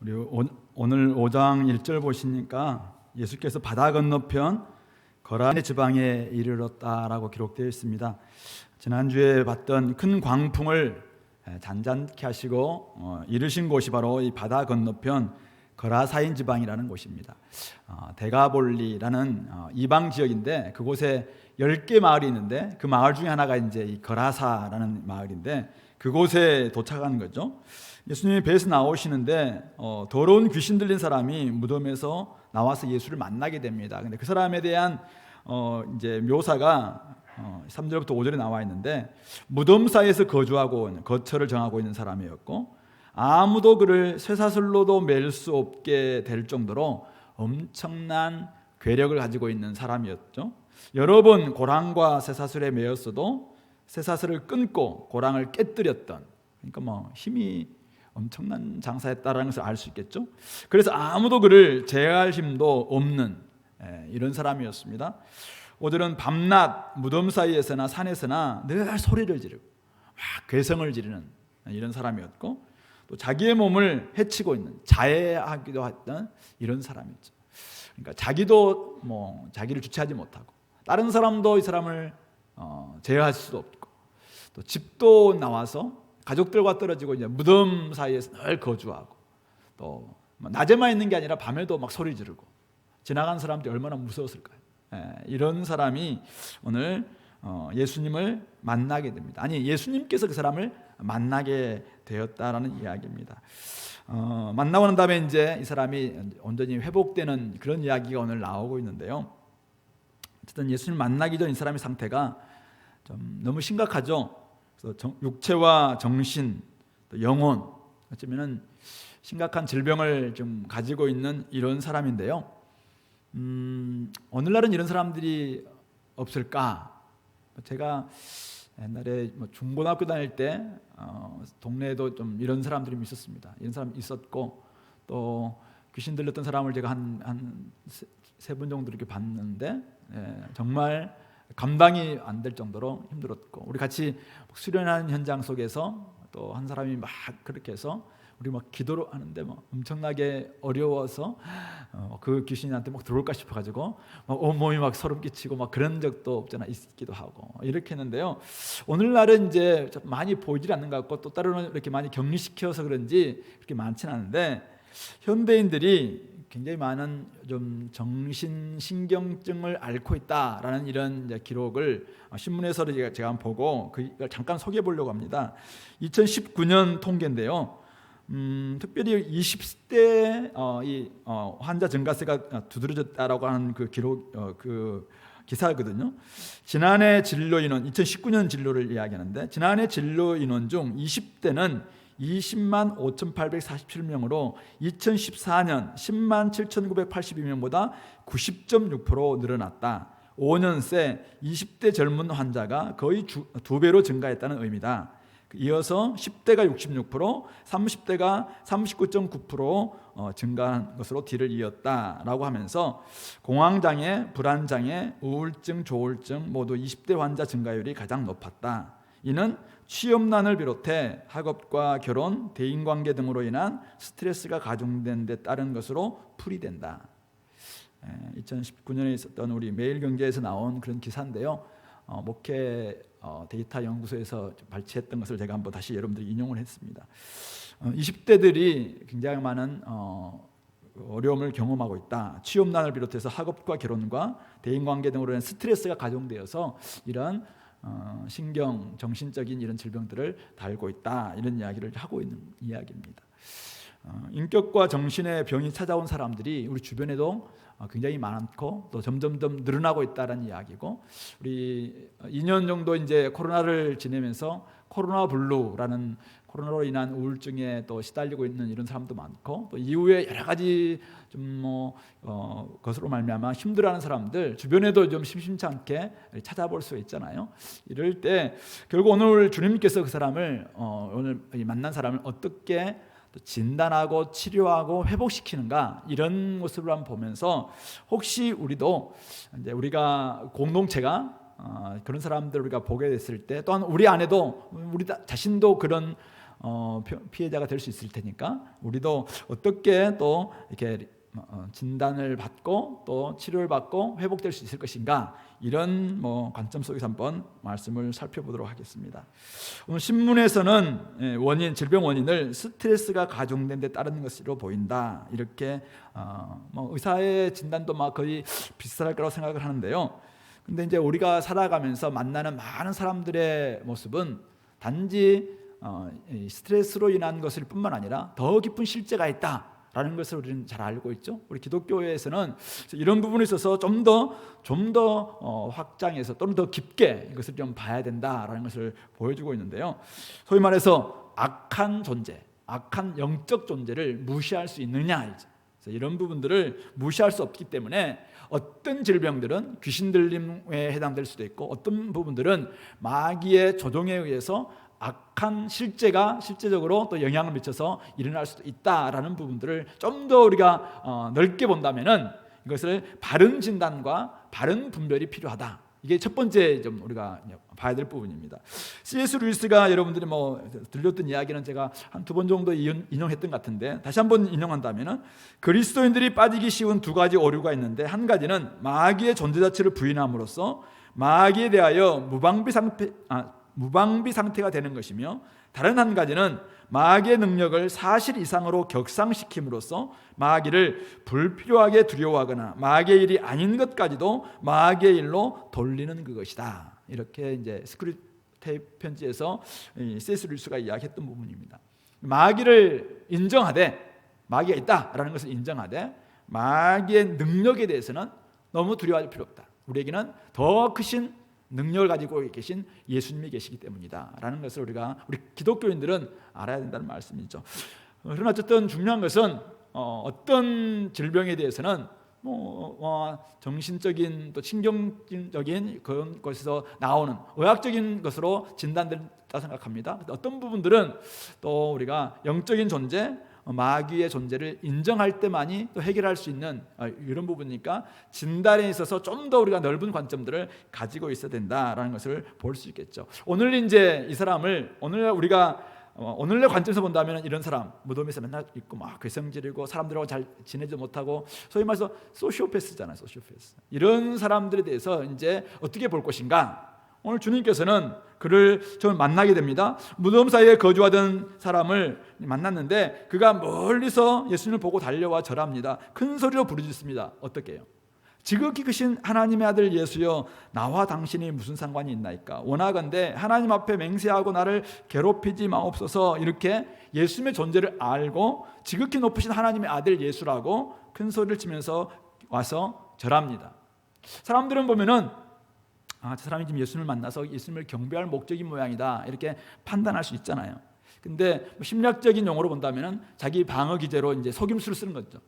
우리 오늘 5장 1절 보시니까 예수께서 바다 건너편 거라네 지방에 이르렀다라고 기록되어 있습니다. 지난주에 봤던 큰 광풍을 잔잔케 하시고 이르신 곳이 바로 이 바다 건너편 거라사인 지방이라는 곳입니다. 데가볼리라는 이방 지역인데 그곳에 10개 마을이 있는데 그 마을 중에 하나가 이제 이 거라사라는 마을인데 그곳에 도착한 거죠. 예수님이 배에서 나오시는데 더러운 귀신 들린 사람이 무덤에서 나와서 예수를 만나게 됩니다. 근데 그 사람에 대한 이제 묘사가 3절부터 5절에 나와 있는데 무덤 사이에서 거주하고 거처를 정하고 있는 사람이었고 아무도 그를 쇠사슬로도 맬 수 없게 될 정도로 엄청난 괴력을 가지고 있는 사람이었죠. 여러 번 고랑과 쇠사슬에 매였어도 쇠사슬을 끊고 고랑을 깨뜨렸던, 그러니까 힘이 엄청난 장사였다라는 것을 알 수 있겠죠. 그래서 아무도 그를 제어할 힘도 없는 이런 사람이었습니다. 5절은 밤낮 무덤 사이에서나 산에서나 늘 소리를 지르고 막 괴성을 지르는 이런 사람이었고 또 자기의 몸을 해치고 있는 자해하기도 했던 이런 사람이었죠. 그러니까 자기도 자기를 주체하지 못하고 다른 사람도 이 사람을 제어할 수도 없고 또 집도 나와서 가족들과 떨어지고 이제 무덤 사이에서 늘 거주하고 또 낮에만 있는 게 아니라 밤에도 막 소리 지르고 지나가는 사람들이 얼마나 무서웠을까요? 이런 사람이 오늘 예수님을 만나게 됩니다. 아니, 예수님께서 그 사람을 만나게 되었다라는 이야기입니다. 만나고 난 다음에 이제 이 사람이 온전히 회복되는 그런 이야기가 오늘 나오고 있는데요. 어쨌든 예수님 만나기 전 이 사람의 상태가 좀 너무 심각하죠. 그래서 육체와 정신, 또 영혼, 어쩌면은 심각한 질병을 좀 가지고 있는 이런 사람인데요. 오늘날은 이런 사람들이 없을까? 제가 옛날에 중고등학교 다닐 때 동네에도 좀 이런 사람들이 있었습니다. 이런 사람 있었고 또 귀신 들렸던 사람을 제가 한 세 분 정도 이렇게 봤는데 정말 감당이 안 될 정도로 힘들었고 우리 같이 수련하는 현장 속에서 또 한 사람이 막 그렇게 해서 우리 막 기도를 하는데 막 엄청나게 어려워서 그 귀신이 나한테 막 들어올까 싶어가지고 막 온몸이 막 소름 끼치고 막 그런 적도 없잖아 있기도 하고 이렇게 했는데요. 오늘날은 이제 많이 보이질 않는 것 같고 또 따로는 이렇게 많이 격리시켜서 그런지 그렇게 많지는 않은데 현대인들이 굉장히 많은 좀 정신신경증을 앓고 있다라는 이런 이제 기록을 신문에서 제가 한번 보고 그걸 잠깐 소개해 보려고 합니다. 2019년 통계인데요. 특별히 20대 이 환자 증가세가 두드러졌다라고 하는 그 기록 그 기사거든요. 지난해 진료 인원 2019년 진료를 이야기하는데 지난해 진료 인원 중 20대는 20만 5,847명으로 2014년 10만 7,982명보다 90.6% 늘어났다. 5년 새 20대 젊은 환자가 거의 2배로 증가했다는 의미다. 이어서 10대가 66%, 30대가 39.9% 증가한 것으로 뒤를 이었다라고 하면서 공황장애, 불안장애, 우울증, 조울증 모두 20대 환자 증가율이 가장 높았다. 이는 취업난을 비롯해 학업과 결혼, 대인관계 등으로 인한 스트레스가 가중된 데 따른 것으로 풀이된다. 2019년에 있었던 우리 매일경제에서 나온 그런 기사인데요. 목회 데이터 연구소에서 발췌했던 것을 제가 한번 다시 여러분들이 인용을 했습니다. 20대들이 굉장히 많은 어려움을 경험하고 있다. 취업난을 비롯해서 학업과 결혼과 대인관계 등으로 인한 스트레스가 가중되어서 이런 신경, 정신적인 이런 질병들을 달고 있다. 이런 이야기를 하고 있는 이야기입니다. 인격과 정신의 병이 찾아온 사람들이 우리 주변에도 굉장히 많고 또 점점 늘어나고 있다는 이야기고 우리 2년 정도 이제 코로나를 지내면서 코로나 블루라는 코로나로 인한 우울증에 또 시달리고 있는 이런 사람도 많고 또 이후에 여러 가지 좀 것으로 말미암아 힘들어하는 사람들 주변에도 좀 심심치 않게 찾아볼 수 있잖아요. 이럴 때 결국 오늘 주님께서 그 사람을 오늘 만난 사람을 어떻게 진단하고 치료하고 회복시키는가 이런 모습을 한번 보면서 혹시 우리도 이제 우리가 공동체가 그런 사람들 우리가 보게 됐을 때 또한 우리 안에도 우리 자신도 그런 피해자가 될 수 있을 테니까 우리도 어떻게 또 이렇게 진단을 받고 또 치료를 받고 회복될 수 있을 것인가, 이런 관점 속에서 한번 말씀을 살펴보도록 하겠습니다. 오늘 신문에서는 질병 원인을 스트레스가 가중된 데 따르는 것으로 보인다, 이렇게 의사의 진단도 거의 비슷할 거라고 생각을 하는데요. 근데 이제 우리가 살아가면서 만나는 많은 사람들의 모습은 단지 스트레스로 인한 것일 뿐만 아니라 더 깊은 실제가 있다라는 것을 우리는 잘 알고 있죠. 우리 기독교에서는 이런 부분에 있어서 좀 더 확장해서 또는 더 깊게 이것을 좀 봐야 된다라는 것을 보여주고 있는데요. 소위 말해서 악한 존재, 악한 영적 존재를 무시할 수 있느냐, 그래서 이런 부분들을 무시할 수 없기 때문에 어떤 질병들은 귀신 들림에 해당될 수도 있고, 어떤 부분들은 마귀의 조종에 의해서 악한 실제가 실제적으로 또 영향을 미쳐서 일어날 수도 있다라는 부분들을 좀 더 우리가 넓게 본다면은 이것을 바른 진단과 바른 분별이 필요하다. 이게 첫 번째 좀 우리가 봐야 될 부분입니다. C.S. 루이스가 여러분들이 들렸던 이야기는 제가 한 2번 정도 인용했던 것 같은데, 다시 한번 인용한다면은 그리스도인들이 빠지기 쉬운 2가지 오류가 있는데, 한 가지는 마귀의 존재 자체를 부인함으로써 마귀에 대하여 무방비 상태가 되는 것이며, 다른 한 가지는 마귀의 능력을 사실 이상으로 격상시킴으로써 마귀를 불필요하게 두려워하거나 마귀의 일이 아닌 것까지도 마귀의 일로 돌리는 그것이다. 이렇게 이제 스크립테이프 편지에서 C.S. 루이스가 이야기했던 부분입니다. 마귀를 인정하되, 마귀가 있다라는 것을 인정하되 마귀의 능력에 대해서는 너무 두려워할 필요 없다. 우리에게는 더 크신 능력을 가지고 계신 예수님이 계시기 때문이다 라는 것을 우리 기독교인들은 알아야 된다는 말씀이죠. 그러나 어쨌든 중요한 것은 어떤 질병에 대해서는 정신적인 또 신경적인 그런 것에서 나오는 의학적인 것으로 진단된다 생각합니다. 어떤 부분들은 또 우리가 영적인 존재, 마귀의 존재를 인정할 때만이 또 해결할 수 있는 이런 부분이니까 진단에 있어서 좀 더 우리가 넓은 관점들을 가지고 있어야 된다라는 것을 볼 수 있겠죠. 오늘 이제 이 사람을 오늘의 관점에서 본다면 이런 사람, 무덤에서 맨날 있고 괴성지르고 사람들하고 잘 지내지 못하고, 소위 말해서 소시오패스잖아요. 소시오패스. 이런 사람들에 대해서 이제 어떻게 볼 것인가? 오늘 주님께서는 그를 좀 만나게 됩니다. 무덤 사이에 거주하던 사람을 만났는데 그가 멀리서 예수님을 보고 달려와 절합니다. 큰 소리로 부르짖습니다. 어떻게 해요? 지극히 크신 하나님의 아들 예수여, 나와 당신이 무슨 상관이 있나이까? 원하건대 하나님 앞에 맹세하고 나를 괴롭히지 마옵소서. 이렇게 예수님의 존재를 알고 지극히 높으신 하나님의 아들 예수라고 큰 소리를 치면서 와서 절합니다. 사람들은 보면은 저 사람이 지금 예수님을 만나서 예수님을 경배할 목적인 모양이다, 이렇게 판단할 수 있잖아요. 근데 심리학적인 용어로 본다면은 자기 방어 기제로 이제 속임수를 쓰는 거죠.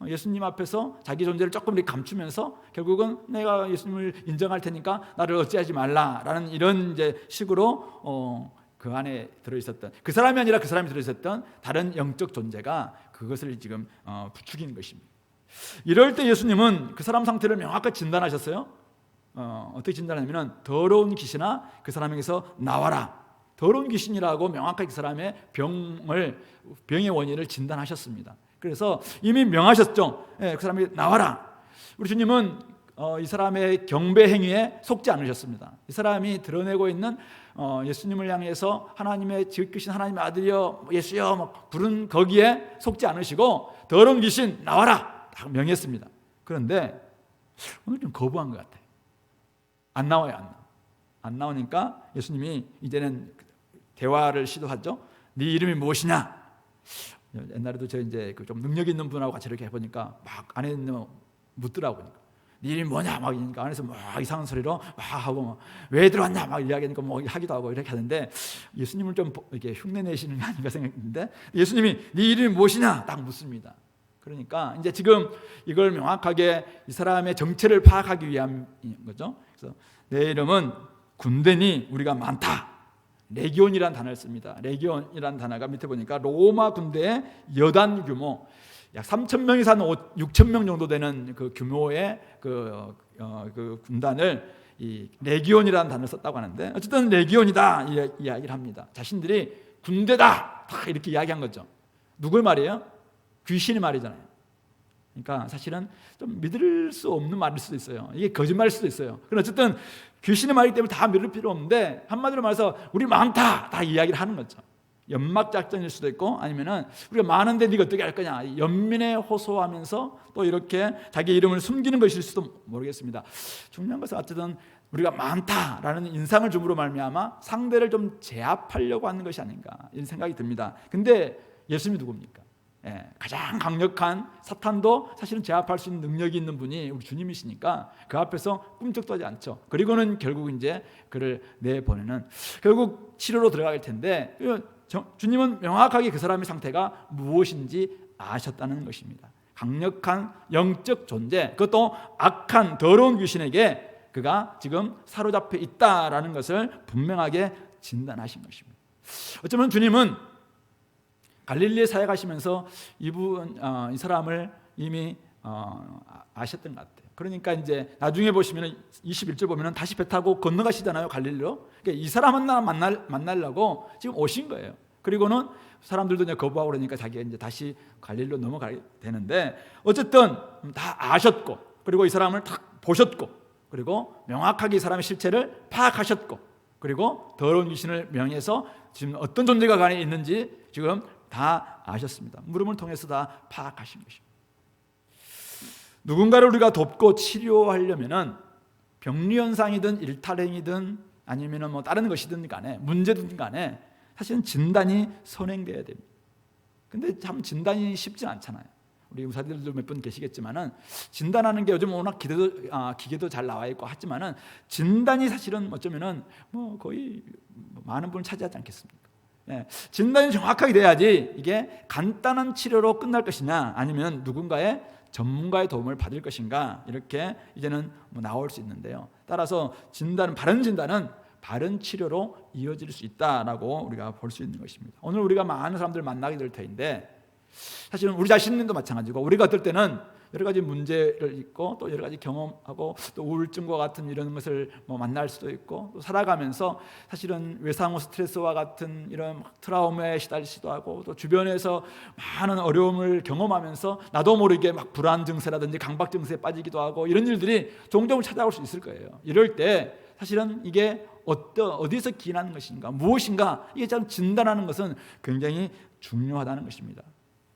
예수님 앞에서 자기 존재를 조금 이렇게 감추면서 결국은 내가 예수님을 인정할 테니까 나를 어찌하지 말라라는 이런 이제 식으로 그 안에 들어있었던, 그 사람이 아니라 그 사람이 들어있었던 다른 영적 존재가 그것을 지금 부추긴 것입니다. 이럴 때 예수님은 그 사람 상태를 명확하게 진단하셨어요. 어떻게 진단하냐면 더러운 귀신아 그 사람에게서 나와라. 더러운 귀신이라고 명확하게 그 사람의 병의 원인을 진단하셨습니다. 그래서 이미 명하셨죠. 그 사람에게 나와라. 우리 주님은 이 사람의 경배 행위에 속지 않으셨습니다. 이 사람이 드러내고 있는 예수님을 향해서 하나님의 지극히신 하나님의 아들이여 예수여 부른 거기에 속지 않으시고 더러운 귀신 나와라 딱 명했습니다. 그런데 오늘 좀 거부한 것 같아요. 안 나와요. 안 나오니까 예수님이 이제는 대화를 시도하죠. 네 이름이 무엇이냐? 옛날에도 저 이제 좀 능력 있는 분하고 같이 이렇게 해보니까 막 안에 있는 묻더라고요. 네 이름이 뭐냐? 막 이러니까 안에서 막 이상한 소리로 막 하고 왜 들어왔냐? 막 이야기하니까 뭐 하기도 하고 이렇게 하는데 예수님을 좀 이렇게 흉내내시는 게 아닌가 생각했는데 예수님이 네 이름이 무엇이냐? 딱 묻습니다. 그러니까 이제 지금 이걸 명확하게 이 사람의 정체를 파악하기 위한 거죠. 그래서 내 이름은 군대니 우리가 많다. 레기온이라는 단어를 씁니다. 레기온이라는 단어가 밑에 보니까 로마 군대의 여단 규모 약 3,000명에서 한 6,000명 정도 되는 그 규모의 그 군단을 이 레기온이라는 단어를 썼다고 하는데 어쨌든 레기온이다 이야기를 합니다. 자신들이 군대다. 다 이렇게 이야기한 거죠. 누구의 말이에요? 귀신의 말이잖아요. 그러니까 사실은 좀 믿을 수 없는 말일 수도 있어요. 이게 거짓말일 수도 있어요. 그러나 어쨌든 귀신의 말이기 때문에 다 믿을 필요 없는데, 한마디로 말해서 우리 많다 다 이야기를 하는 거죠. 연막 작전일 수도 있고, 아니면은 우리가 많은데 네가 어떻게 할 거냐, 연민에 호소하면서 또 이렇게 자기 이름을 숨기는 것일 수도 모르겠습니다. 중요한 것은 어쨌든 우리가 많다라는 인상을 줌으로 말미암아 상대를 좀 제압하려고 하는 것이 아닌가, 이런 생각이 듭니다. 근데 예수님이 누굽니까? 가장 강력한 사탄도 사실은 제압할 수 있는 능력이 있는 분이 우리 주님이시니까 그 앞에서 꿈쩍도 하지 않죠. 그리고는 결국 이제 그를 내보내는, 결국 치료로 들어갈 텐데, 주님은 명확하게 그 사람의 상태가 무엇인지 아셨다는 것입니다. 강력한 영적 존재, 그것도 악한 더러운 귀신에게 그가 지금 사로잡혀 있다라는 것을 분명하게 진단하신 것입니다. 어쩌면 주님은 갈릴리에 사역하시면서 이 사람을 이미 아셨던 것 같아요. 그러니까 이제 나중에 보시면 21절 보면 다시 배 타고 건너가시잖아요, 갈릴리로. 그러니까 이 사람 하나 만나려고 지금 오신 거예요. 그리고는 사람들도 이제 거부하고 그러니까 자기가 이제 다시 갈릴리로 넘어가야 되는데, 어쨌든 다 아셨고, 그리고 이 사람을 딱 보셨고, 그리고 명확하게 이 사람의 실체를 파악하셨고, 그리고 더러운 귀신을 명해서 지금 어떤 존재가 그 안에 있는지 지금 다 아셨습니다. 물음을 통해서 다 파악하신 것입니다. 누군가를 우리가 돕고 치료하려면은 병리 현상이든 일탈행이든 아니면은 뭐 다른 것이든 간에, 문제든 간에 사실은 진단이 선행돼야 됩니다. 근데 참 진단이 쉽진 않잖아요. 우리 의사들도 몇 분 계시겠지만은 진단하는 게 요즘 워낙 기계도 잘 나와 있고 하지만은 진단이 사실은 어쩌면은 뭐 거의 많은 분을 차지하지 않겠습니까? 진단이 정확하게 돼야지 이게 간단한 치료로 끝날 것이냐, 아니면 누군가의 전문가의 도움을 받을 것인가, 이렇게 이제는 뭐 나올 수 있는데요. 따라서 바른 진단은 바른 치료로 이어질 수 있다라고 우리가 볼 수 있는 것입니다. 오늘 우리가 많은 사람들을 만나게 될 터인데, 사실은 우리 자신도 마찬가지고, 우리가 어떨 때는 여러 가지 문제를 있고 또 여러 가지 경험하고 또 우울증과 같은 이런 것을 뭐 만날 수도 있고, 또 살아가면서 사실은 외상후 스트레스와 같은 이런 트라우마에 시달리기도 하고, 또 주변에서 많은 어려움을 경험하면서 나도 모르게 막 불안 증세라든지 강박 증세에 빠지기도 하고, 이런 일들이 종종 찾아올 수 있을 거예요. 이럴 때 사실은 이게 어디서 기인하는 것인가, 무엇인가, 이게 참 진단하는 것은 굉장히 중요하다는 것입니다.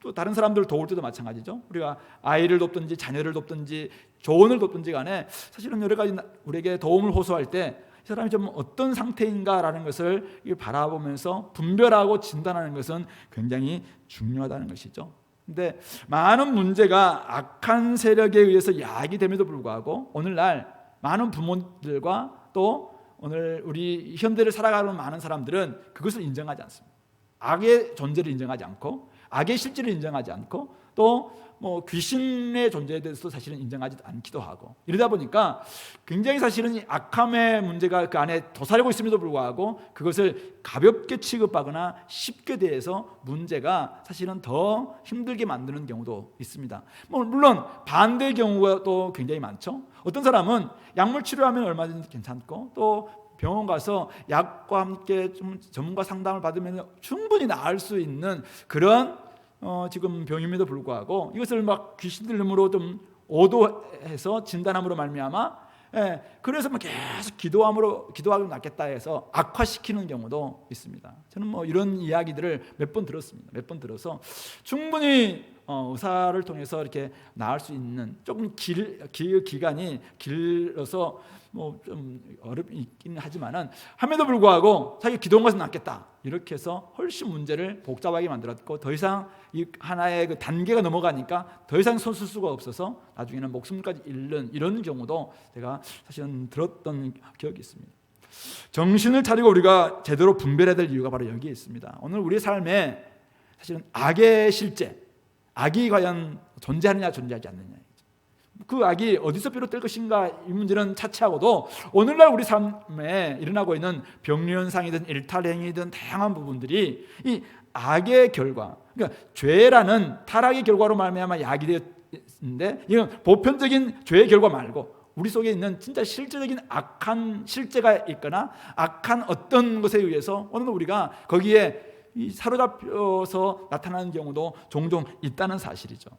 또 다른 사람들을 도울 때도 마찬가지죠. 우리가 아이를 돕든지 자녀를 돕든지 조언을 돕든지 간에 사실은 여러 가지 우리에게 도움을 호소할 때 이 사람이 좀 어떤 상태인가라는 것을 바라보면서 분별하고 진단하는 것은 굉장히 중요하다는 것이죠. 근데 많은 문제가 악한 세력에 의해서 야기됨에도 불구하고 오늘날 많은 부모들과 또 오늘 우리 현대를 살아가는 많은 사람들은 그것을 인정하지 않습니다. 악의 존재를 인정하지 않고, 악의 실질을 인정하지 않고, 또 뭐 귀신의 존재에 대해서도 사실은 인정하지 않기도 하고, 이러다 보니까 굉장히 사실은 이 악함의 문제가 그 안에 도사리고 있음에도 불구하고 그것을 가볍게 취급하거나 쉽게 대해서 문제가 사실은 더 힘들게 만드는 경우도 있습니다. 뭐 물론 반대의 경우가 또 굉장히 많죠. 어떤 사람은 약물 치료하면 얼마든지 괜찮고, 또 병원 가서 약과 함께 좀 전문가 상담을 받으면 충분히 나을 수 있는 그런 지금 병임에도 불구하고 이것을 막 귀신 들림으로 좀 오도해서 진단함으로 말미암아, 그래서 막 계속 기도하면 낫겠다 해서 악화시키는 경우도 있습니다. 저는 뭐 이런 이야기들을 몇 번 들었습니다. 몇 번 들어서 충분히 의사를 통해서 이렇게 나을 수 있는, 조금 기간이 길어서 뭐 좀 어렵긴 있긴 하지만은 함에도 불구하고 자기 기도한 것은 낫겠다, 이렇게 해서 훨씬 문제를 복잡하게 만들었고, 더 이상 이 하나의 그 단계가 넘어가니까 더 이상 손쓸 수가 없어서 나중에는 목숨까지 잃는 이런 경우도 제가 사실은 들었던 기억이 있습니다. 정신을 차리고 우리가 제대로 분별해야 될 이유가 바로 여기에 있습니다. 오늘 우리의 삶에 사실은 악의 실제, 악이 과연 존재하느냐 존재하지 않느냐, 그 악이 어디서 비롯될 것인가, 이 문제는 차치하고도 오늘날 우리 삶에 일어나고 있는 병리현상이든 일탈행위든 다양한 부분들이 이 악의 결과, 그러니까 죄라는 타락의 결과로 말미암아 약이 되었는데, 이건 보편적인 죄의 결과 말고 우리 속에 있는 진짜 실제적인 악한 실제가 있거나 악한 어떤 것에 의해서 오늘 우리가 거기에 사로잡혀서 나타나는 경우도 종종 있다는 사실이죠.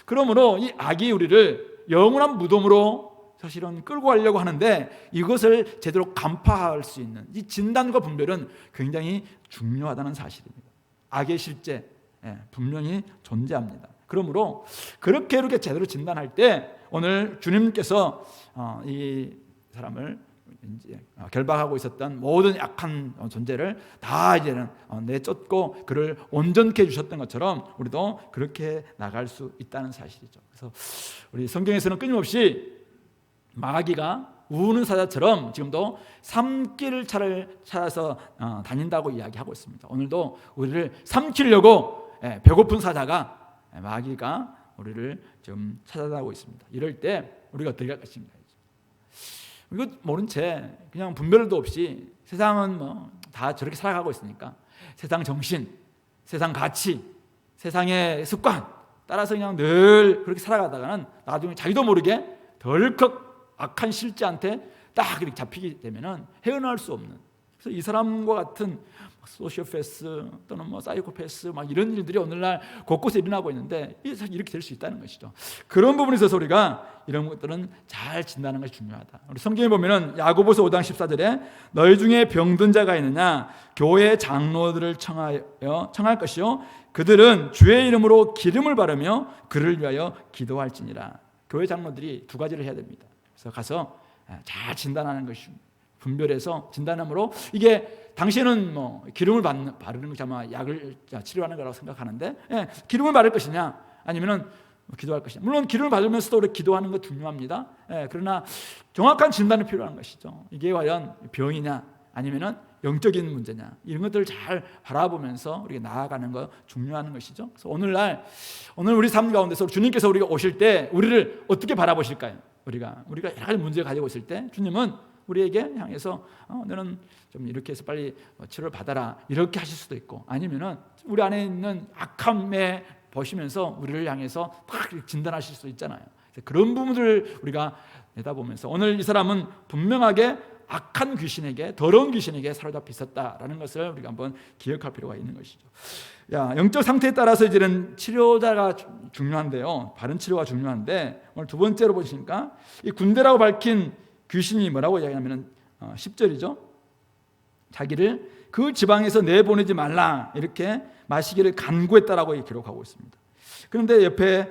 그러므로 이 악이 우리를 영원한 무덤으로 사실은 끌고 가려고 하는데 이것을 제대로 간파할 수 있는 이 진단과 분별은 굉장히 중요하다는 사실입니다. 악의 실제 분명히 존재합니다. 그러므로 이렇게 제대로 진단할 때 오늘 주님께서 이 사람을 이제 결박하고 있었던 모든 약한 존재를 다 이제는 내쫓고 그를 온전케 해주셨던 것처럼 우리도 그렇게 나갈 수 있다는 사실이죠. 그래서 우리 성경에서는 끊임없이 마귀가 우는 사자처럼 지금도 삼킬 차를 찾아서 다닌다고 이야기하고 있습니다. 오늘도 우리를 삼키려고 배고픈 사자가 마귀가 우리를 지금 찾아다니고 있습니다. 이럴 때 우리가 어떻게 할 것인가? 이거 모른 채 그냥 분별도 없이 세상은 뭐 다 저렇게 살아가고 있으니까 세상 정신, 세상 가치, 세상의 습관 따라서 그냥 늘 그렇게 살아가다가는 나중에 자기도 모르게 덜컥 악한 실제한테 딱 이렇게 잡히게 되면은 헤어나올 수 없는. 그래서 이 사람과 같은 소시오패스 또는 뭐 사이코패스 막 이런 일들이 오늘날 곳곳에 일어나고 있는데 이렇게 될 수 있다는 것이죠. 그런 부분에 있어서 우리가 이런 것들은 잘 진단하는 것이 중요하다. 우리 성경에 보면은 야고보서 5장 14절에 너희 중에 병든 자가 있느냐 교회 장로들을 청할 것이요 그들은 주의 이름으로 기름을 바르며 그를 위하여 기도할지니라. 교회 장로들이 두 가지를 해야 됩니다. 그래서 가서 잘 진단하는 것이 분별해서 진단함으로 이게 당신은 뭐 기름을 바르는 것이 아마 약을 치료하는 거라고 생각하는데 기름을 바를 것이냐 아니면은 기도할 것이냐. 물론 기름을 바르면서도 우리 기도하는 것 중요합니다. 그러나 정확한 진단이 필요한 것이죠. 이게 과연 병이냐 아니면은 영적인 문제냐 이런 것들을 잘 바라보면서 우리가 나아가는 거 중요한 것이죠. 그래서 오늘 우리 삶 가운데서 주님께서 우리가 오실 때 우리를 어떻게 바라보실까요? 우리가 여러 가지 문제를 가지고 있을 때 주님은 우리에게 향해서 너는 좀 이렇게 해서 빨리 치료를 받아라 이렇게 하실 수도 있고 아니면은 우리 안에 있는 악함에 보시면서 우리를 향해서 딱 진단하실 수도 있잖아요. 그런 부분들을 우리가 내다보면서 오늘 이 사람은 분명하게 악한 귀신에게 더러운 귀신에게 사로잡혀 있었다라는 것을 우리가 한번 기억할 필요가 있는 것이죠. 영적 상태에 따라서 이제는 치료자가 중요한데요. 바른 치료가 중요한데 오늘 두 번째로 보시니까 이 군대라고 밝힌 귀신이 뭐라고 이야기하냐면 10절이죠. 자기를 그 지방에서 내보내지 말라 이렇게 마시기를 간구했다라고 기록하고 있습니다. 그런데 옆에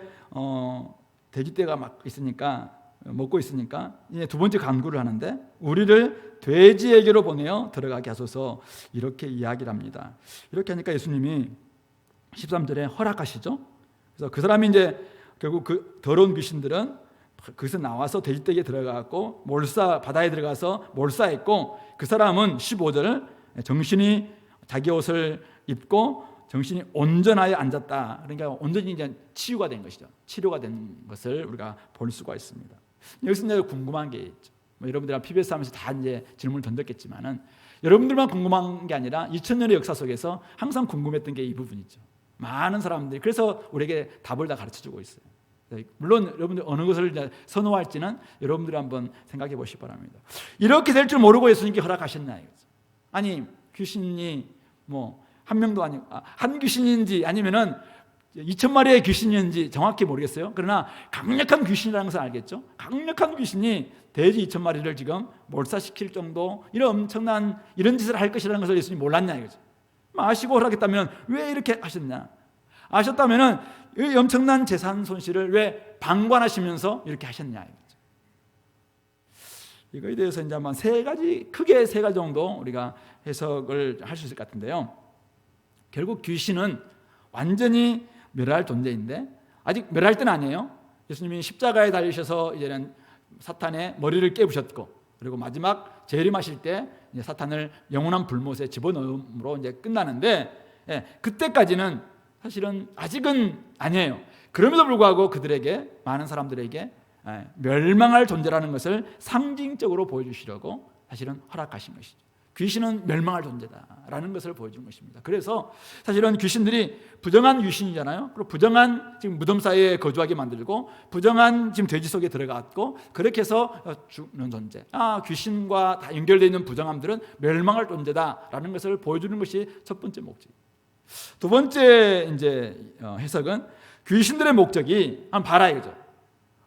돼지떼가 막 있으니까 먹고 있으니까 이제 두 번째 간구를 하는데 우리를 돼지에게로 보내어 들어가게 하소서 이렇게 이야기를 합니다. 이렇게 하니까 예수님이 13절에 허락하시죠. 그래서 그 사람이 이제 결국 그 더러운 귀신들은 거기서 나와서 돼지떼기에 들어가고 바다에 들어가서 몰사했고 그 사람은 15절 정신이 자기 옷을 입고 정신이 온전하여 앉았다. 그러니까 온전히 이제 치유가 된 것이죠. 치료가 된 것을 우리가 볼 수가 있습니다. 여기서 내가 궁금한 게 있죠. 여러분들이랑 PBS 하면서 다 이제 질문을 던졌겠지만은 여러분들만 궁금한 게 아니라 2000년의 역사 속에서 항상 궁금했던 게 이 부분이죠. 많은 사람들이 그래서 우리에게 답을 다 가르쳐주고 있어요. 물론 여러분들 어느 것을 선호할지는 여러분들이 한번 생각해 보시기 바랍니다. 이렇게 될 줄 모르고 예수님께 허락하셨나 이거죠. 아니 귀신이 뭐 한 명도 아니고 한 귀신인지 아니면은 2000마리의 귀신인지 정확히 모르겠어요. 그러나 강력한 귀신이라는 것을 알겠죠. 강력한 귀신이 돼지 2000마리를 지금 몰사시킬 정도 이런 엄청난 이런 짓을 할 것이라는 것을 예수님이 몰랐냐 이거죠. 아시고 허락했다면 왜 이렇게 하셨냐? 아셨다면은 이 엄청난 재산 손실을 왜 방관하시면서 이렇게 하셨냐 이거죠. 이거에 대해서 이제 한번 크게 세 가지 정도 우리가 해석을 할 수 있을 것 같은데요. 결국 귀신은 완전히 멸할 존재인데 아직 멸할 때는 아니에요. 예수님이 십자가에 달리셔서 이제는 사탄의 머리를 깨부셨고 그리고 마지막 재림하실 때 이제 사탄을 영원한 불못에 집어넣음으로 이제 끝나는데 그때까지는 사실은 아직은 아니에요. 그럼에도 불구하고 그들에게 많은 사람들에게 멸망할 존재라는 것을 상징적으로 보여주시려고 사실은 허락하신 것이죠. 귀신은 멸망할 존재다라는 것을 보여준 것입니다. 그래서 사실은 귀신들이 부정한 귀신이잖아요. 그리고 부정한 지금 무덤 사이에 거주하게 만들고 부정한 지금 돼지 속에 들어갔고 그렇게 해서 죽는 존재. 귀신과 다 연결되어 있는 부정함들은 멸망할 존재다라는 것을 보여주는 것이 첫 번째 목적. 두 번째 이제 해석은 귀신들의 목적이 한번 봐라 이거죠.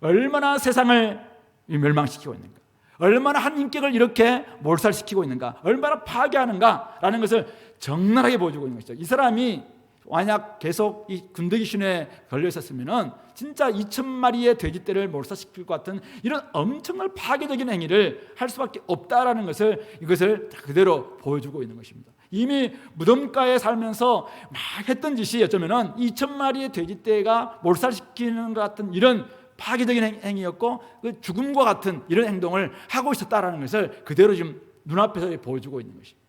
얼마나 세상을 멸망시키고 있는가, 얼마나 한 인격을 이렇게 몰살시키고 있는가, 얼마나 파괴하는가라는 것을 적나라하게 보여주고 있는 것이죠. 이 사람이 만약 계속 이 군대 귀신에 걸려 있었으면은 진짜 2,000마리의 돼지떼를 몰살시킬 것 같은 이런 엄청난 파괴적인 행위를 할 수밖에 없다라는 것을 이것을 그대로 보여주고 있는 것입니다. 이미 무덤가에 살면서 막 했던 짓이 어쩌면은 2,000마리의 돼지떼가 몰살시키는 것 같은 이런 파괴적인 행위였고 그 죽음과 같은 이런 행동을 하고 있었다라는 것을 그대로 지금 눈앞에서 보여주고 있는 것입니다.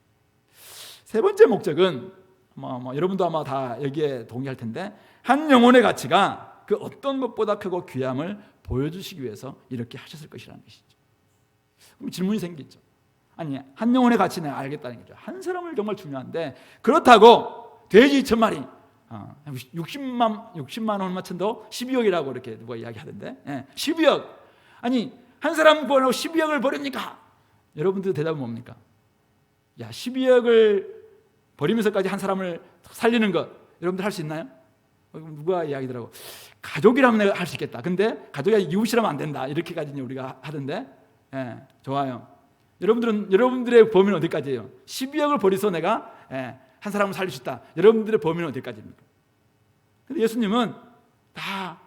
세 번째 목적은 여러분도 아마 다 여기에 동의할 텐데, 한 영혼의 가치가 그 어떤 것보다 크고 귀함을 보여주시기 위해서 이렇게 하셨을 것이라는 것이죠. 그럼 질문이 생기죠. 아니, 한 영혼의 가치 내가 알겠다는 거죠. 한 사람을 정말 중요한데, 그렇다고 돼지 2,000마리 60만 원만 쳐도 12억이라고 이렇게 누가 이야기하던데, 12억. 아니, 한 사람 구원하고 12억을 버립니까? 여러분들 대답은 뭡니까? 야, 12억을 버리면서까지 한 사람을 살리는 것 여러분들 할 수 있나요? 누가 이야기더라고. 가족이라면 내가 할 수 있겠다. 근데 가족이 이웃이라면 안 된다. 이렇게까지 우리가 하던데, 좋아요. 여러분들의 범위는 어디까지예요? 12억을 버려서 내가 한 사람을 살릴 수 있다. 여러분들의 범위는 어디까지입니까? 근데 예수님은 다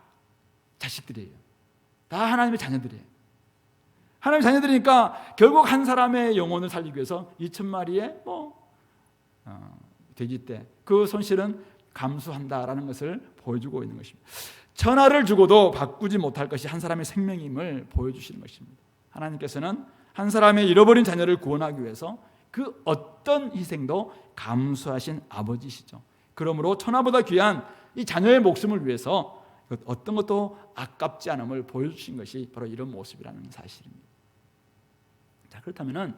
자식들이에요. 다 하나님의 자녀들이에요. 하나님의 자녀들이니까 결국 한 사람의 영혼을 살리기 위해서 2,000마리의 돼지떼 그 손실은 감수한다라는 것을 보여주고 있는 것입니다. 천하를 주고도 바꾸지 못할 것이 한 사람의 생명임을 보여주시는 것입니다. 하나님께서는 한 사람의 잃어버린 자녀를 구원하기 위해서 그 어떤 희생도 감수하신 아버지시죠. 그러므로 천하보다 귀한 이 자녀의 목숨을 위해서 어떤 것도 아깝지 않음을 보여주신 것이 바로 이런 모습이라는 사실입니다. 자, 그렇다면은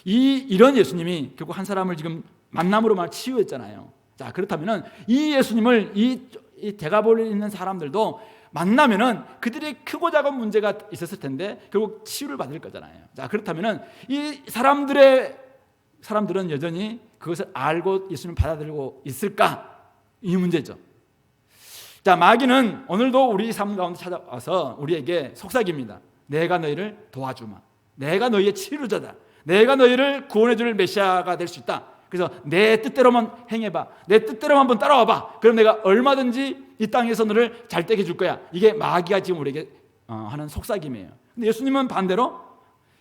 이런 예수님이 결국 한 사람을 지금 만남으로만 치유했잖아요. 자, 그렇다면은 이 예수님을 이 데가볼리에 있는 사람들도 만나면은 그들이 크고 작은 문제가 있었을 텐데 결국 치유를 받을 거잖아요. 자, 그렇다면은 이 사람들은 여전히 그것을 알고 예수님을 받아들이고 있을까? 이 문제죠. 자, 마귀는 오늘도 우리 삶 가운데 찾아와서 우리에게 속삭입니다. 내가 너희를 도와주마. 내가 너희의 치료자다. 내가 너희를 구원해줄 메시아가 될 수 있다. 그래서 내 뜻대로만 행해봐. 내 뜻대로만 한번 따라와봐. 그럼 내가 얼마든지 이 땅에서 너를 잘 되게 해줄 거야. 이게 마귀가 지금 우리에게 하는 속삭임이에요. 근데 예수님은 반대로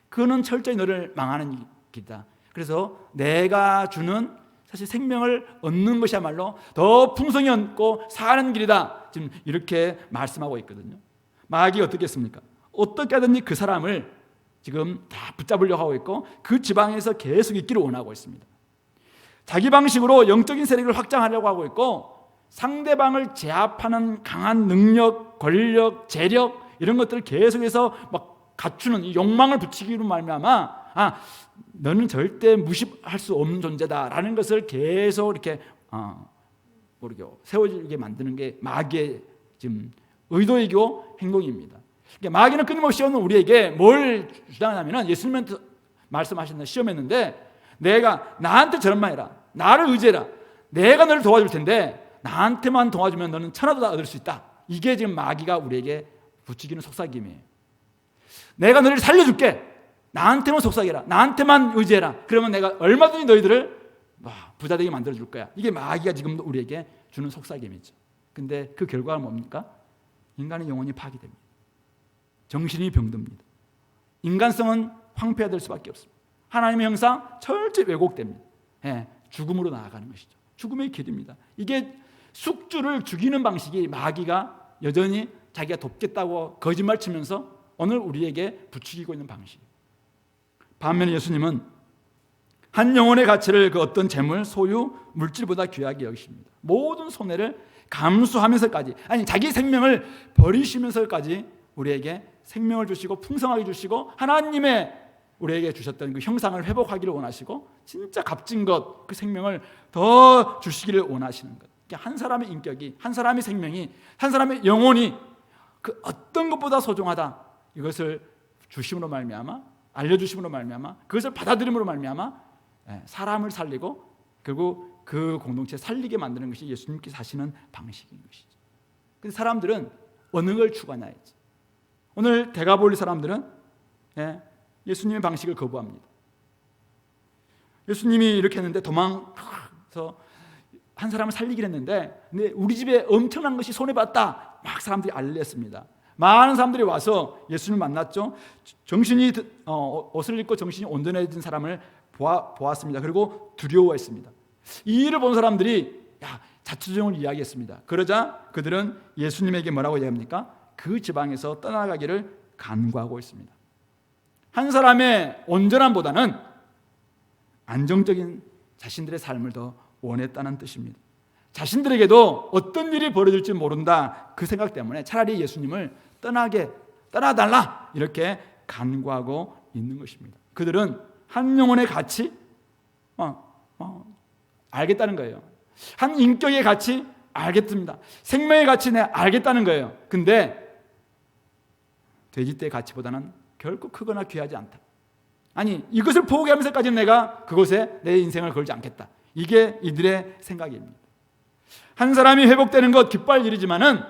그는 철저히 너를 망하는 길이다. 그래서 내가 주는 사실 생명을 얻는 것이야말로 더 풍성히 얻고 사는 길이다. 지금 이렇게 말씀하고 있거든요. 마귀가 어떻게 했습니까? 어떻게 하든지 그 사람을 지금 다 붙잡으려고 하고 있고 그 지방에서 계속 있기를 원하고 있습니다. 자기 방식으로 영적인 세력을 확장하려고 하고 있고 상대방을 제압하는 강한 능력, 권력, 재력 이런 것들을 계속해서 막 갖추는 욕망을 붙이기로 말미암아 너는 절대 무시할 수 없는 존재다라는 것을 계속 이렇게 세워지게 만드는 게 마귀의 지금 의도이고 행동입니다. 그러니까 마귀는 끊임없이 오늘 우리에게 뭘 주장하냐면은 예수님한테 말씀하셨는데 시험했는데 내가 나한테 저런 말 해라. 나를 의지해라. 내가 너를 도와줄 텐데 나한테만 도와주면 너는 천하도 다 얻을 수 있다. 이게 지금 마귀가 우리에게 붙이기는 속삭임이에요. 내가 너를 살려줄게. 나한테만 속삭여라. 나한테만 의지해라. 그러면 내가 얼마든지 너희들을 부자되게 만들어줄 거야. 이게 마귀가 지금 우리에게 주는 속삭임이죠. 근데 그 결과가 뭡니까? 인간의 영혼이 파괴됩니다. 정신이 병듭니다. 인간성은 황폐화될 수밖에 없습니다. 하나님의 형상 철저히 왜곡됩니다. 죽음으로 나아가는 것이죠. 죽음의 길입니다. 이게 숙주를 죽이는 방식이 마귀가 여전히 자기가 돕겠다고 거짓말 치면서 오늘 우리에게 부추기고 있는 방식이에요. 반면에 예수님은 한 영혼의 가치를 그 어떤 재물, 소유, 물질보다 귀하게 여기십니다. 모든 손해를 감수하면서까지 자기 생명을 버리시면서까지 우리에게 생명을 주시고 풍성하게 주시고 하나님의 우리에게 주셨던 그 형상을 회복하기를 원하시고 진짜 값진 것, 그 생명을 더 주시기를 원하시는 것. 한 사람의 인격이, 한 사람의 생명이, 한 사람의 영혼이 그 어떤 것보다 소중하다. 이것을 주심으로 말미암아, 알려주심으로 말미암아, 그것을 받아들임으로 말미암아 사람을 살리고 결국 그 공동체 살리게 만드는 것이 예수님께서 하시는 방식인 것이죠. 근데 사람들은 어느 걸 추구하냐 했지. 오늘 데가볼리 사람들은 예수님의 방식을 거부합니다. 예수님이 이렇게 했는데 도망서 한 사람을 살리기로 했는데 근데 우리 집에 엄청난 것이 손해봤다. 막 사람들이 알렸습니다. 많은 사람들이 와서 예수님을 만났죠. 정신이 옷을 입고 정신이 온전해진 사람을 보았습니다. 그리고 두려워했습니다. 이 일을 본 사람들이 자초지종을 이야기했습니다. 그러자 그들은 예수님에게 뭐라고 이야기합니까? 그 지방에서 떠나가기를 간구하고 있습니다. 한 사람의 온전함보다는 안정적인 자신들의 삶을 더 원했다는 뜻입니다. 자신들에게도 어떤 일이 벌어질지 모른다 그 생각 때문에 차라리 예수님을 떠나달라 이렇게 간구하고 있는 것입니다. 그들은 한 영혼의 가치 알겠다는 거예요. 한 인격의 가치 알겠습니다. 생명의 가치 알겠다는 거예요. 근데 돼지떼의 가치보다는 결코 크거나 귀하지 않다. 아니 이것을 포기하면서까지는 내가 그곳에 내 인생을 걸지 않겠다. 이게 이들의 생각입니다. 한 사람이 회복되는 것 기뻐할 일이지만은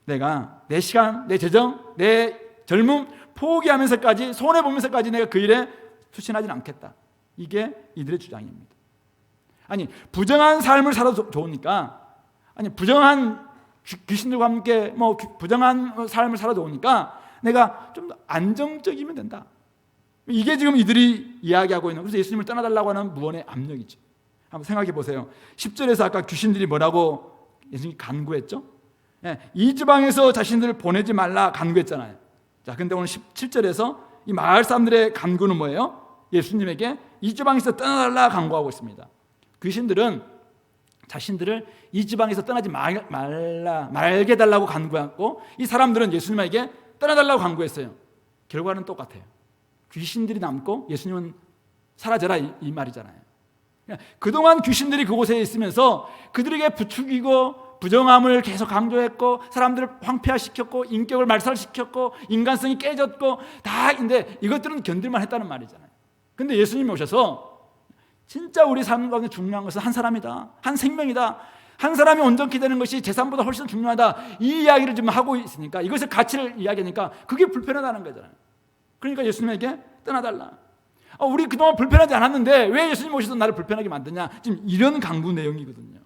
내가 내 시간, 내 재정, 내 젊음 포기하면서까지 손해보면서까지 내가 그 일에 투신하지는 않겠다. 이게 이들의 주장입니다. 아니 부정한 삶을 살아도 좋으니까 부정한 귀신들과 함께 부정한 삶을 살아도 좋으니까 내가 좀 더 안정적이면 된다. 이게 지금 이들이 이야기하고 있는 그래서 예수님을 떠나달라고 하는 무언의 압력이죠. 한번 생각해 보세요. 10절에서 아까 귀신들이 뭐라고 예수님이 간구했죠? 이 지방에서 자신들을 보내지 말라 간구했잖아요. 자, 근데 오늘 17절에서 이 마을 사람들의 간구는 뭐예요? 예수님에게 이 지방에서 떠나달라 간구하고 있습니다. 귀신들은 자신들을 이 지방에서 떠나지 말게 해달라고 간구하고 이 사람들은 예수님에게 떠나달라고 간구했어요. 결과는 똑같아요. 귀신들이 남고 예수님은 사라져라 이 말이잖아요. 그동안 귀신들이 그곳에 있으면서 그들에게 부추기고 부정함을 계속 강조했고 사람들을 황폐화시켰고 인격을 말살시켰고 인간성이 깨졌고 다인데 이것들은 견딜만 했다는 말이잖아요. 근데 예수님이 오셔서 진짜 우리 삶 가운데 중요한 것은 한 사람이다. 한 생명이다. 한 사람이 온전케 되는 것이 재산보다 훨씬 중요하다. 이 이야기를 지금 하고 있으니까 이것의 가치를 이야기하니까 그게 불편하다는 거잖아요. 그러니까 예수님에게 떠나달라. 우리 그동안 불편하지 않았는데 왜 예수님 오셔서 나를 불편하게 만드냐. 지금 이런 강구 내용이거든요.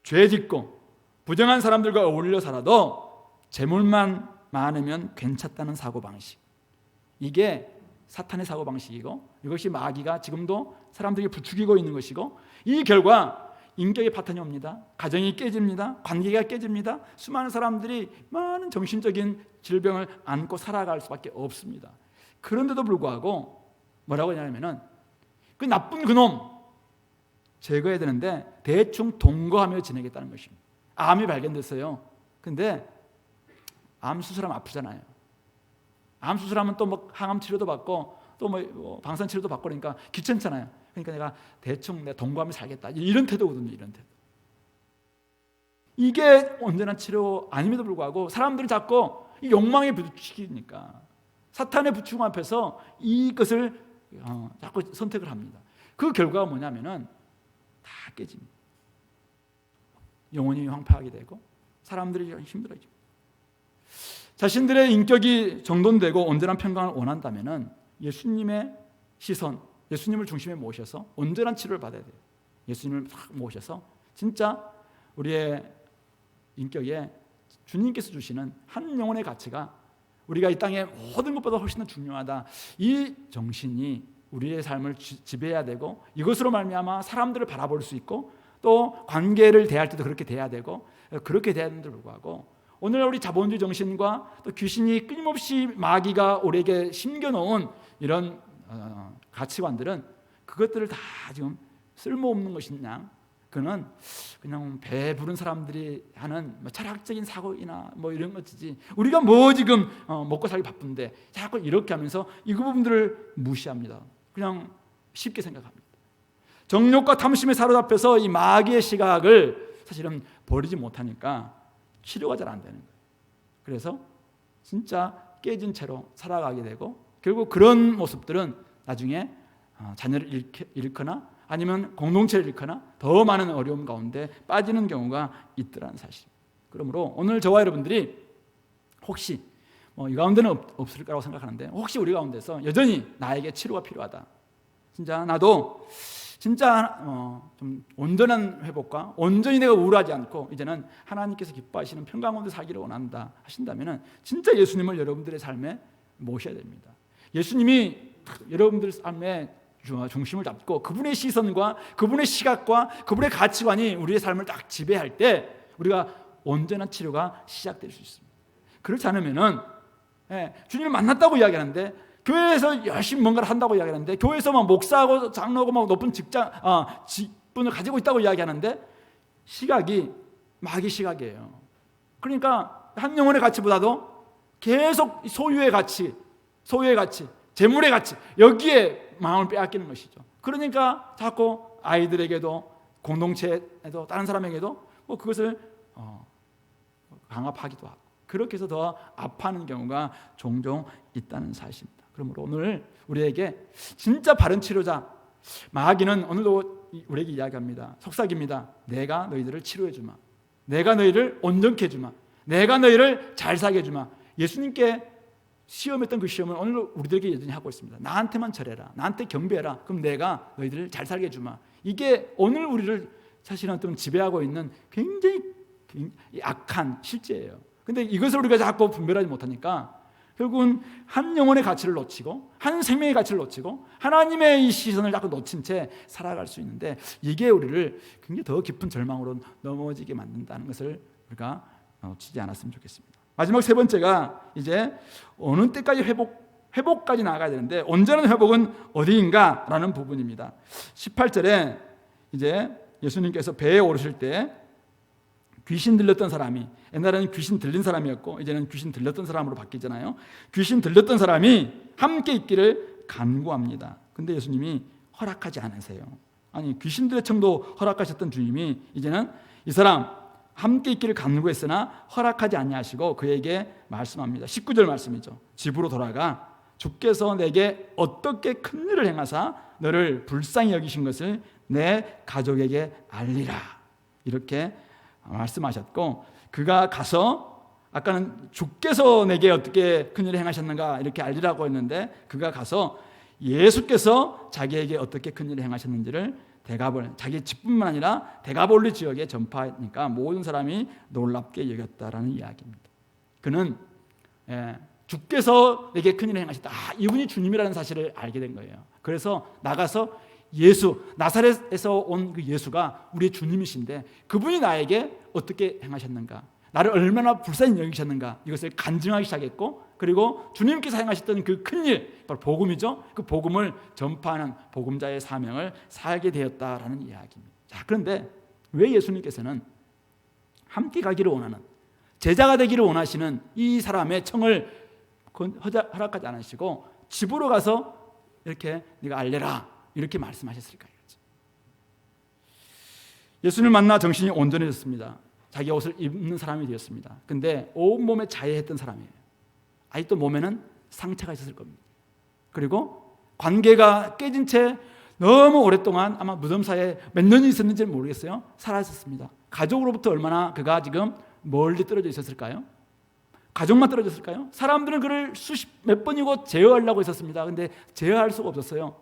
죄 짓고 부정한 사람들과 어울려 살아도 재물만 많으면 괜찮다는 사고방식. 이게 사탄의 사고방식이고 이것이 마귀가 지금도 사람들에게 부추기고 있는 것이고 이 결과 인격의 파탄이 옵니다. 가정이 깨집니다. 관계가 깨집니다. 수많은 사람들이 많은 정신적인 질병을 안고 살아갈 수밖에 없습니다. 그런데도 불구하고 뭐라고 하냐면은 그 나쁜 그놈 제거해야 되는데 대충 동거하며 지내겠다는 것입니다. 암이 발견됐어요. 근데 암 수술하면 아프잖아요. 암 수술하면 또 뭐 항암 치료도 받고 또 뭐 방사선 치료도 받고 그러니까 귀찮잖아요. 그러니까 내가 대충 내 동거하며 살겠다. 이런 태도거든요. 이런 태도. 이게 온전한 치료 아님에도 불구하고 사람들이 자꾸 이 욕망에 부추기니까 사탄의 부추김 앞에서 이것을 자꾸 선택을 합니다. 그 결과가 뭐냐면은 다 깨집니다. 영혼이 황폐하게 되고 사람들이 힘들어지고 자신들의 인격이 정돈되고 온전한 평강을 원한다면은 예수님의 시선, 예수님을 중심에 모셔서 온전한 치료를 받아야 돼요. 예수님을 모셔서 진짜 우리의 인격에 주님께서 주시는 한 영혼의 가치가 우리가 이 땅의 모든 것보다 훨씬 더 중요하다. 이 정신이 우리의 삶을 지배해야 되고 이것으로 말미암아 사람들을 바라볼 수 있고 또 관계를 대할 때도 그렇게 돼야 되고 그렇게 돼야 되는데도 불구하고 오늘 우리 자본주의 정신과 또 귀신이 끊임없이 마귀가 우리에게 심겨놓은 이런 가치관들은 그것들을 다 지금 쓸모없는 것이냐. 그는 그냥 배부른 사람들이 하는 철학적인 사고이나 뭐 이런 것이지 우리가 뭐 지금 먹고 살기 바쁜데 자꾸 이렇게 하면서 이 부분들을 무시합니다. 그냥 쉽게 생각합니다. 정욕과 탐심에 사로잡혀서 이 마귀의 시각을 사실은 버리지 못하니까 치료가 잘 안 되는 거예요. 그래서 진짜 깨진 채로 살아가게 되고 결국 그런 모습들은 나중에 자녀를 잃거나 아니면 공동체를 잃거나 더 많은 어려움 가운데 빠지는 경우가 있더라는 사실. 그러므로 오늘 저와 여러분들이 혹시 이 가운데는 없을 거라고 생각하는데 혹시 우리 가운데서 여전히 나에게 치료가 필요하다. 진짜 나도 진짜 좀 온전한 회복과 온전히 내가 우울하지 않고 이제는 하나님께서 기뻐하시는 평강 가운데 살기를 원한다 하신다면 진짜 예수님을 여러분들의 삶에 모셔야 됩니다. 예수님이 여러분들 삶의 중심을 잡고 그분의 시선과 그분의 시각과 그분의 가치관이 우리의 삶을 딱 지배할 때 우리가 온전한 치료가 시작될 수 있습니다. 그렇지 않으면은 주님을 만났다고 이야기하는데 교회에서 열심히 뭔가를 한다고 이야기하는데 교회에서 막 목사하고 장로하고 막 높은 직분을 가지고 있다고 이야기하는데 시각이 마귀 시각이에요. 그러니까 한 영혼의 가치보다도 계속 소유의 가치, 재물의 가치 여기에 마음을 빼앗기는 것이죠. 그러니까 자꾸 아이들에게도 공동체에도 다른 사람에게도 그것을 강압하기도 하고 그렇게 해서 더 아파하는 경우가 종종 있다는 사실입니다. 그러므로 오늘 우리에게 진짜 바른 치료자 마귀는 오늘도 우리에게 이야기합니다. 속삭입니다. 내가 너희들을 치료해 주마. 내가 너희를 온전케 해 주마. 내가 너희를 잘 살게 해 주마. 예수님께 시험했던 그 시험을 오늘 우리들에게 여전히 하고 있습니다. 나한테만 절해라. 나한테 경배해라. 그럼 내가 너희들을 잘 살게 해주마. 이게 오늘 우리를 사실은 좀 지배하고 있는 굉장히 악한 실제예요. 근데 이것을 우리가 자꾸 분별하지 못하니까 결국은 한 영혼의 가치를 놓치고 한 생명의 가치를 놓치고 하나님의 이 시선을 자꾸 놓친 채 살아갈 수 있는데 이게 우리를 굉장히 더 깊은 절망으로 넘어지게 만든다는 것을 우리가 놓치지 않았으면 좋겠습니다. 마지막 세 번째가 이제 어느 때까지 회복까지 나아가야 되는데 온전한 회복은 어디인가라는 부분입니다. 18절에 이제 예수님께서 배에 오르실 때 귀신 들렸던 사람이 옛날에는 귀신 들린 사람이었고 이제는 귀신 들렸던 사람으로 바뀌잖아요. 귀신 들렸던 사람이 함께 있기를 간구합니다. 근데 예수님이 허락하지 않으세요. 아니 귀신 들의 청도 허락하셨던 주님이 이제는 이 사람 함께 있기를 간구했으나 허락하지 아니하시고 그에게 말씀합니다. 19절 말씀이죠. 집으로 돌아가 주께서 내게 어떻게 큰 일을 행하사 너를 불쌍히 여기신 것을 내 가족에게 알리라. 이렇게 말씀하셨고 그가 가서 아까는 주께서 내게 어떻게 큰 일을 행하셨는가 이렇게 알리라고 했는데 그가 가서 예수께서 자기에게 어떻게 큰 일을 행하셨는지를 데가볼 자기 집뿐만 아니라 데가볼리 지역에 전파하니까 모든 사람이 놀랍게 여겼다라는 이야기입니다. 그는 주께서 내게 큰 일을 행하셨다. 이분이 주님이라는 사실을 알게 된 거예요. 그래서 나가서 예수 나사렛에서 온 그 예수가 우리의 주님이신데 그분이 나에게 어떻게 행하셨는가 나를 얼마나 불쌍히 여기셨는가 이것을 간증하기 시작했고 그리고 주님께서 행하셨던 그 큰일 바로 복음이죠. 그 복음을 전파하는 복음자의 사명을 살게 되었다라는 이야기입니다. 자, 그런데 왜 예수님께서는 함께 가기를 원하는 제자가 되기를 원하시는 이 사람의 청을 허락하지 않으시고 집으로 가서 이렇게 네가 알려라 이렇게 말씀하셨을까요? 예수님을 만나 정신이 온전해졌습니다. 자기 옷을 입는 사람이 되었습니다. 근데 온몸에 자해했던 사람이에요. 아직도 몸에는 상처가 있었을 겁니다. 그리고 관계가 깨진 채 너무 오랫동안 아마 무덤사에 몇 년이 있었는지 모르겠어요. 살아 있었습니다. 가족으로부터 얼마나 그가 지금 멀리 떨어져 있었을까요? 가족만 떨어졌을까요? 사람들은 그를 몇 번이고 제어하려고 했었습니다. 근데 제어할 수가 없었어요.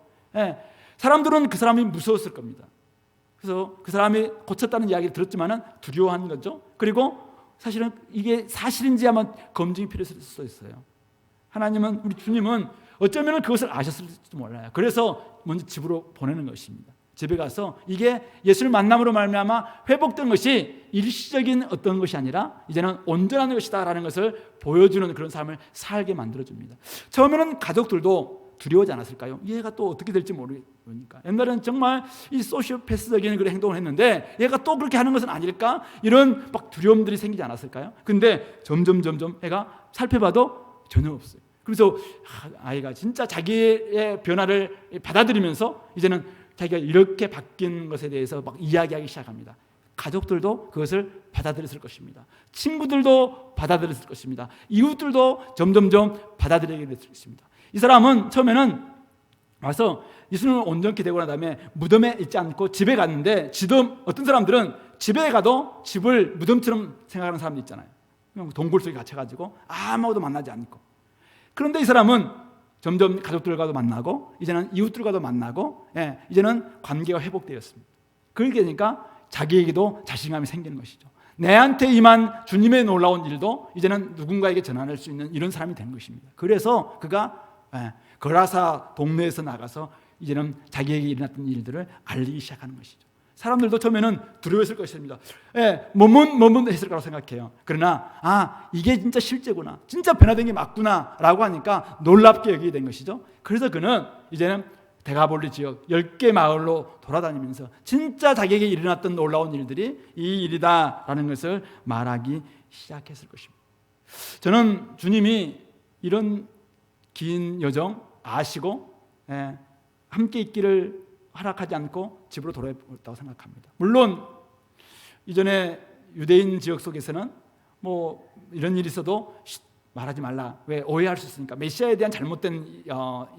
사람들은 그 사람이 무서웠을 겁니다. 그래서 그 사람이 고쳤다는 이야기를 들었지만 두려워한 거죠. 그리고 사실은 이게 사실인지 아마 검증이 필요했을 수도 있어요. 하나님은 우리 주님은 어쩌면 그것을 아셨을지도 몰라요. 그래서 먼저 집으로 보내는 것입니다. 집에 가서 이게 예수를 만남으로 말미암아 회복된 것이 일시적인 어떤 것이 아니라 이제는 온전한 것이다라는 것을 보여주는 그런 삶을 살게 만들어줍니다. 처음에는 가족들도 두려워하지 않았을까요? 얘가 또 어떻게 될지 모르니까. 옛날에는 정말 이 소시오패스적인 그런 행동을 했는데 얘가 또 그렇게 하는 것은 아닐까? 이런 막 두려움들이 생기지 않았을까요? 근데 점점 애가 살펴봐도 전혀 없어요. 그래서 아이가 진짜 자기의 변화를 받아들이면서 이제는 자기가 이렇게 바뀐 것에 대해서 막 이야기하기 시작합니다. 가족들도 그것을 받아들였을 것입니다. 친구들도 받아들였을 것입니다. 이웃들도 점점점 받아들이게 됐을 것입니다. 이 사람은 처음에는 와서 예수님을 온전케 되고 난 다음에 무덤에 있지 않고 집에 갔는데, 어떤 사람들은 집에 가도 집을 무덤처럼 생각하는 사람도 있잖아요. 동굴 속에 갇혀가지고 아무도 만나지 않고. 그런데 이 사람은 점점 가족들과도 만나고, 이제는 이웃들과도 만나고, 이제는 관계가 회복되었습니다. 그렇게 되니까 자기에게도 자신감이 생기는 것이죠. 내한테 임한 주님의 놀라운 일도 이제는 누군가에게 전할 수 있는 이런 사람이 된 것입니다. 그래서 그가 거라사 동네에서 나가서 이제는 자기에게 일어났던 일들을 알리기 시작하는 것이죠. 사람들도 처음에는 두려워했을 것입니다. 뭐문 했을 거라고 생각해요. 그러나 이게 진짜 실제구나, 진짜 변화된 게 맞구나 라고 하니까 놀랍게 여기게 된 것이죠. 그래서 그는 이제는 데가볼리 지역 10개 마을로 돌아다니면서 진짜 자기에게 일어났던 놀라운 일들이 이 일이다라는 것을 말하기 시작했을 것입니다. 저는 주님이 이런 긴 여정 아시고 함께 있기를 허락하지 않고 집으로 돌아왔다고 생각합니다. 물론 이전에 유대인 지역 속에서는 뭐 이런 일이 있어도 말하지 말라, 왜 오해할 수 있으니까, 메시아에 대한 잘못된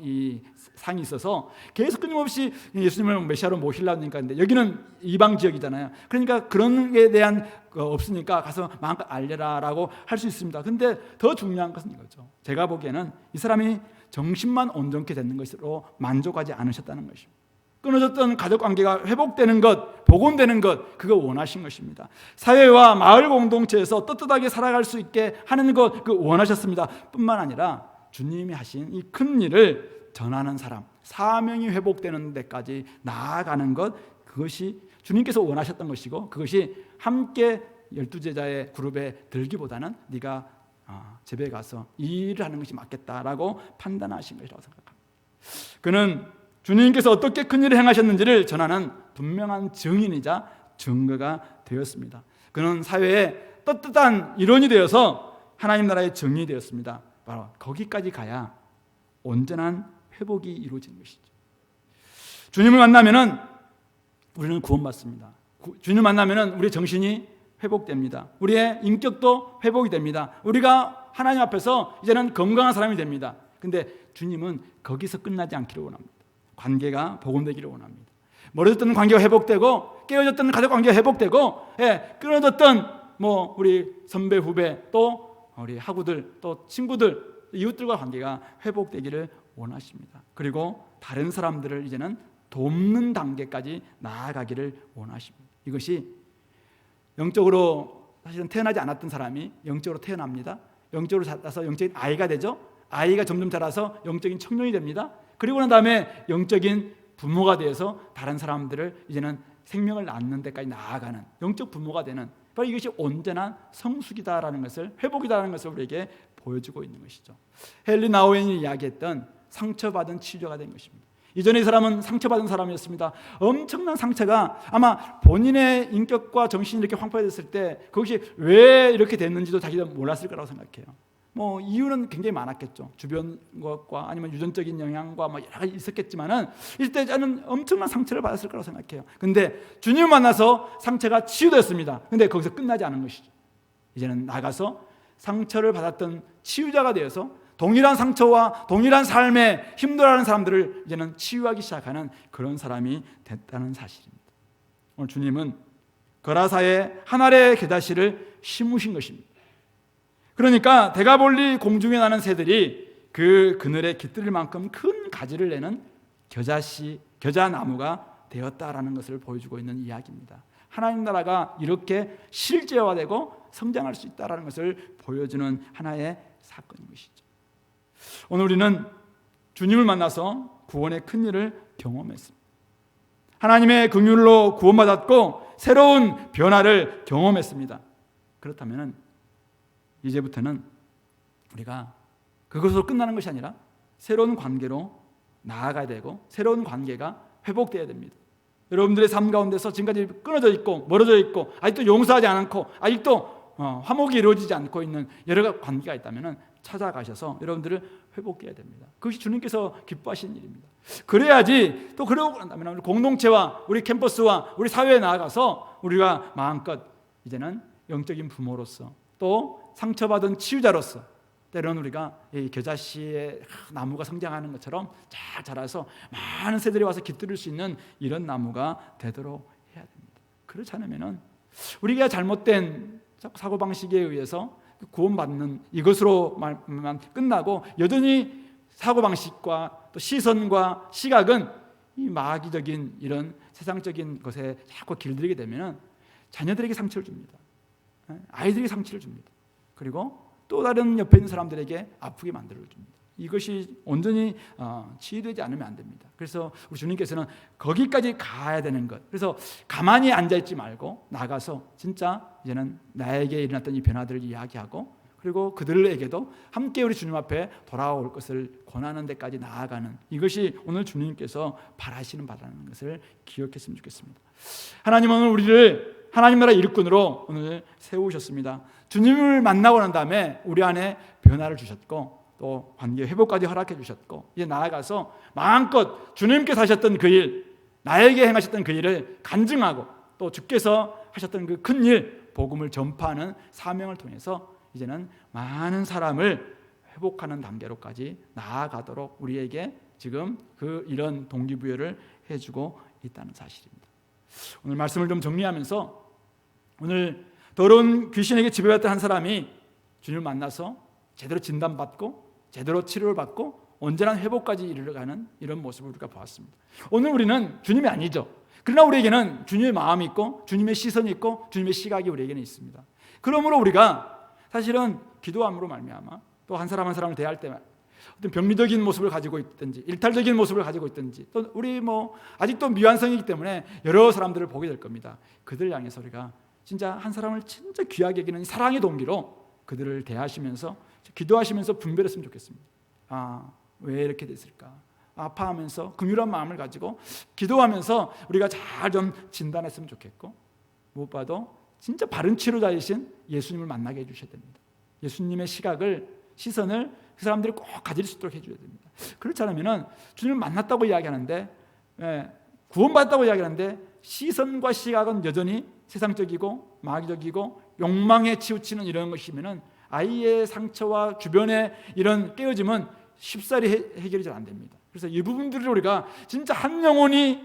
이 상이 있어서 계속 끊임없이 예수님을 메시아로 모시려고 하니까, 근데 여기는 이방 지역이잖아요. 그러니까 그런 게 대한 없으니까 가서 마음껏 알려라라고 할 수 있습니다. 근데 더 중요한 것은 이거죠. 제가 보기에는 이 사람이 정신만 온전케 되는 것으로 만족하지 않으셨다는 것입니다. 끊어졌던 가족관계가 회복되는 것, 복원되는 것, 그거 원하신 것입니다. 사회와 마을 공동체에서 떳떳하게 살아갈 수 있게 하는 것, 그 원하셨습니다. 뿐만 아니라 주님이 하신 이 큰 일을 전하는 사람, 사명이 회복되는 데까지 나아가는 것, 그것이 주님께서 원하셨던 것이고, 그것이 함께 12제자의 그룹에 들기보다는 네가 집에 가서 이 일을 하는 것이 맞겠다라고 판단하신 것이라고 생각합니다. 그는 주님께서 어떻게 큰 일을 행하셨는지를 전하는 분명한 증인이자 증거가 되었습니다. 그는 사회의 떳떳한 일원이 되어서 하나님 나라의 증인이 되었습니다. 바로 거기까지 가야 온전한 회복이 이루어지는 것이죠. 주님을 만나면은 우리는 구원받습니다. 주님을 만나면은 우리의 정신이 회복됩니다. 우리의 인격도 회복이 됩니다. 우리가 하나님 앞에서 이제는 건강한 사람이 됩니다. 근데 주님은 거기서 끝나지 않기를 원합니다. 관계가 복음되기를 원합니다. 멀어졌던 관계가 회복되고, 깨어졌던 가족 관계가 회복되고, 끊어졌던 우리 선배 후배, 또 우리 학우들, 또 친구들, 이웃들과 관계가 회복되기를 원하십니다. 그리고 다른 사람들을 이제는 돕는 단계까지 나아가기를 원하십니다. 이것이 영적으로 사실은 태어나지 않았던 사람이 영적으로 태어납니다. 영적으로 자라서 영적인 아이가 되죠. 아이가 점점 자라서 영적인 청년이 됩니다. 그리고 난 다음에 영적인 부모가 되어서 다른 사람들을 이제는 생명을 낳는 데까지 나아가는 영적 부모가 되는, 바로 이것이 온전한 성숙이다라는 것을, 회복이다라는 것을 우리에게 보여주고 있는 것이죠. 헨리 나우엔이 이야기했던 상처받은 치료가 된 것입니다. 이전에 이 사람은 상처받은 사람이었습니다. 엄청난 상처가, 아마 본인의 인격과 정신이 이렇게 황폐해졌을 때 그것이 왜 이렇게 됐는지도 자기도 몰랐을 거라고 생각해요. 이유는 굉장히 많았겠죠. 주변 것과 아니면 유전적인 영향과 여러 가지 있었겠지만은 이때 저는 엄청난 상처를 받았을 거라고 생각해요. 근데 주님을 만나서 상처가 치유되었습니다. 근데 거기서 끝나지 않은 것이죠. 이제는 나가서 상처를 받았던 치유자가 되어서 동일한 상처와 동일한 삶에 힘들어하는 사람들을 이제는 치유하기 시작하는 그런 사람이 됐다는 사실입니다. 오늘 주님은 거라사에 한 알의 겨자씨를 심으신 것입니다. 그러니까 데가볼리 공중에 나는 새들이 그 그늘에 깃들일 만큼 큰 가지를 내는 겨자나무가 되었다라는 것을 보여주고 있는 이야기입니다. 하나님 나라가 이렇게 실제화되고 성장할 수 있다라는 것을 보여주는 하나의 사건인 것이죠. 오늘 우리는 주님을 만나서 구원의 큰 일을 경험했습니다. 하나님의 긍휼로 구원받았고 새로운 변화를 경험했습니다. 그렇다면 이제부터는 우리가 그것으로 끝나는 것이 아니라 새로운 관계로 나아가야 되고, 새로운 관계가 회복되어야 됩니다. 여러분들의 삶 가운데서 지금까지 끊어져 있고 멀어져 있고 아직도 용서하지 않고 아직도 화목이 이루어지지 않고 있는 여러 관계가 있다면 찾아가셔서 여러분들을 회복해야 됩니다. 그것이 주님께서 기뻐하시는 일입니다. 그래야지, 또 그러고 난다면 우리 공동체와 우리 캠퍼스와 우리 사회에 나아가서 우리가 마음껏 이제는 영적인 부모로서, 또 상처받은 치유자로서, 때로는 우리가 이 겨자씨의 나무가 성장하는 것처럼 잘 자라서 많은 새들이 와서 깃들일 수 있는 이런 나무가 되도록 해야 됩니다. 그렇지 않으면은 우리가 잘못된 사고방식에 의해서 구원받는 이것으로만 끝나고 여전히 사고방식과 또 시선과 시각은 이 마귀적인 이런 세상적인 것에 자꾸 길들이게 되면 자녀들에게 상처를 줍니다. 아이들에게 상처를 줍니다. 그리고 또 다른 옆에 있는 사람들에게 아프게 만들어줍니다. 이것이 온전히 치유되지 않으면 안 됩니다. 그래서 우리 주님께서는 거기까지 가야 되는 것. 그래서 가만히 앉아있지 말고 나가서 진짜 이제는 나에게 일어났던 이 변화들을 이야기하고 그리고 그들에게도 함께 우리 주님 앞에 돌아올 것을 권하는 데까지 나아가는 이것이 오늘 주님께서 바라시는 바라는 것을 기억했으면 좋겠습니다. 하나님은 오늘 우리를 하나님 나라 일꾼으로 오늘 세우셨습니다. 주님을 만나고 난 다음에 우리 안에 변화를 주셨고 또 관계 회복까지 허락해 주셨고 이제 나아가서 마음껏 주님께서 하셨던 그 일, 나에게 행하셨던 그 일을 간증하고 또 주께서 하셨던 그 큰 일, 복음을 전파하는 사명을 통해서 이제는 많은 사람을 회복하는 단계로까지 나아가도록 우리에게 지금 그 이런 동기부여를 해주고 있다는 사실입니다. 오늘 말씀을 좀 정리하면서 오늘 더러운 귀신에게 지배받던 한 사람이 주님을 만나서 제대로 진단받고 제대로 치료를 받고 온전한 회복까지 이르러가는 이런 모습을 우리가 보았습니다. 오늘 우리는 주님이 아니죠. 그러나 우리에게는 주님의 마음이 있고 주님의 시선이 있고 주님의 시각이 우리에게는 있습니다. 그러므로 우리가 사실은 기도함으로 말미암아 또 한 사람 한 사람을 대할 때 어떤 병리적인 모습을 가지고 있든지 일탈적인 모습을 가지고 있든지 또 우리 아직도 미완성이기 때문에 여러 사람들을 보게 될 겁니다. 그들 향해서 우리가 진짜 한 사람을 진짜 귀하게 여기는 사랑의 동기로 그들을 대하시면서 기도하시면서 분별했으면 좋겠습니다. 왜 이렇게 됐을까? 아파하면서 긍휼한 마음을 가지고 기도하면서 우리가 잘 좀 진단했으면 좋겠고 무엇보다도 진짜 바른 치료자이신 예수님을 만나게 해주셔야 됩니다. 예수님의 시선을 그 사람들이 꼭 가질 수 있도록 해줘야 됩니다. 그렇지 않으면 주님을 만났다고 이야기하는데 구원받았다고 이야기하는데 시선과 시각은 여전히 세상적이고 마귀적이고 욕망에 치우치는 이런 것이면 아이의 상처와 주변의 이런 깨어짐은 쉽사리 해결이 잘 안 됩니다. 그래서 이 부분들을 우리가 진짜 한 영혼이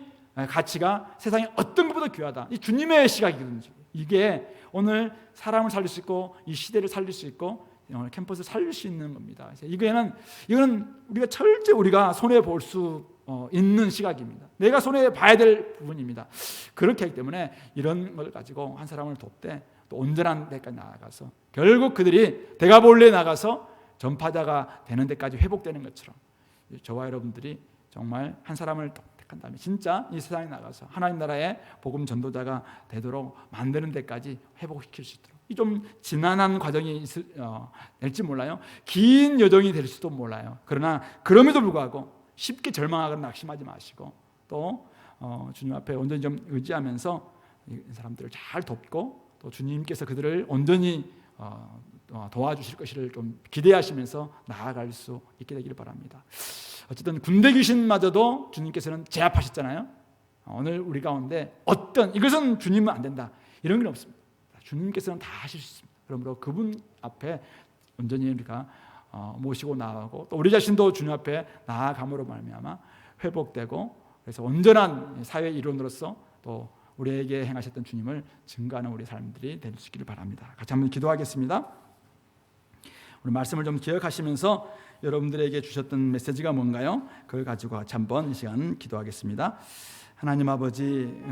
가치가 세상에 어떤 것보다 귀하다. 이 주님의 시각이거든요. 이게 오늘 사람을 살릴 수 있고 이 시대를 살릴 수 있고 오늘 캠퍼스를 살릴 수 있는 겁니다. 이거는 우리가 철저히 우리가 손해 볼 수 있는 시각입니다. 내가 손해 봐야 될 부분입니다. 그렇기 하기 때문에 이런 걸 가지고 한 사람을 돕되 또 온전한 데까지 나아가서 결국 그들이 대가볼레에 나가서 전파자가 되는 데까지 회복되는 것처럼 저와 여러분들이 정말 한 사람을 택한 다음에 진짜 이 세상에 나가서 하나님 나라의 복음 전도자가 되도록 만드는 데까지 회복시킬 수 있도록 이 좀 지난한 과정이 될지 몰라요. 긴 여정이 될 수도 몰라요. 그러나 그럼에도 불구하고 쉽게 절망하거나 낙심하지 마시고 또 주님 앞에 온전히 좀 의지하면서 이 사람들을 잘 돕고 또 주님께서 그들을 온전히 도와주실 것을 좀 기대하시면서 나아갈 수 있게 되기를 바랍니다. 어쨌든 군대 귀신마저도 주님께서는 제압하셨잖아요. 오늘 우리 가운데 이것은 주님은 안 된다 이런 건 없습니다. 주님께서는 다 하실 수 있습니다. 그러므로 그분 앞에 온전히 우리가 모시고 나아가고 또 우리 자신도 주님 앞에 나아감으로 말미암아 회복되고 그래서 온전한 사회 일원으로서 또 우리에게 행하셨던 주님을 증거하는 우리 삶들이 될 수 있기를 바랍니다. 같이 한번 기도하겠습니다. 오늘 말씀을 좀 기억하시면서 여러분들에게 주셨던 메시지가 뭔가요? 그걸 가지고 같이 한번 이 시간 기도하겠습니다. 하나님 아버지